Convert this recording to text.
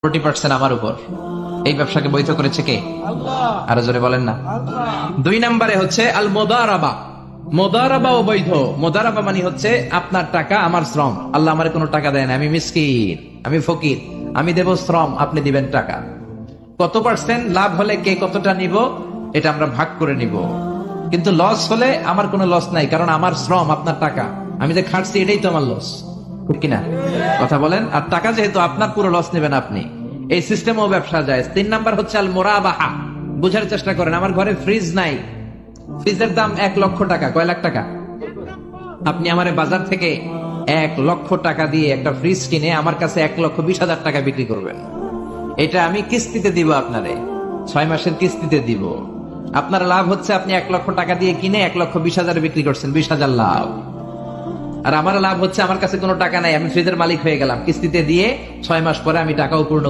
40% আমার উপর। এই ব্যবসাকে বৈধ করেছে কে? আরো জোরে বলেন না। 2 নম্বরে হচ্ছে আল মুদারাবা। মুদারাবা বৈধ। মুদারাবা মানে হচ্ছে আপনার টাকা আমার শ্রম। আল্লাহ আমারে কোনো টাকা দেয় না, আমি মিসকিন, আমি ফকির, আমি দেব শ্রম, আপনি দিবেন টাকা। কত পার্সেন্ট লাভ হলে কে কতটা নিব এটা আমরা ভাগ করে নিব, কিন্তু লস হলে আমার কোনো লস নাই, কারণ আমার শ্রম আপনার টাকা, আমি যে খাটছি এটাই তো আমার লস, ঠিক কিনা? কথা বলেন। আর টাকা যেহেতু আপনার, পুরো লস নেবেন আপনি। এই সিস্টেমও ব্যবসা যায়। 3 নাম্বার হচ্ছে আল মুরাবাহা। বুঝার চেষ্টা করেন, আমার ঘরে ফ্রিজ নাই, ফ্রিজের দাম 1 লক্ষ টাকা। কয় লাখ টাকা? আপনি আমারে বাজার থেকে 1 লক্ষ টাকা দিয়ে একটা ফ্রিজ কিনে আমার কাছে 1,20,000 টাকা বিক্রি করবেন। এটা আমি কিস্তিতে দিব আপনারে, 6 মাসের কিস্তিতে দিব। আপনার লাভ হচ্ছে আপনি 1 লক্ষ টাকা দিয়ে কিনে 1,20,000 বিক্রি করছেন, 20,000 লাভ। আর আমার লাভ হচ্ছে আমার কাছে কোনো টাকা নাই, আমি ফ্রিজের মালিক হয়ে গেলাম, কিস্তিতে দিয়ে 6 মাস পরে আমি টাকাও পূর্ণ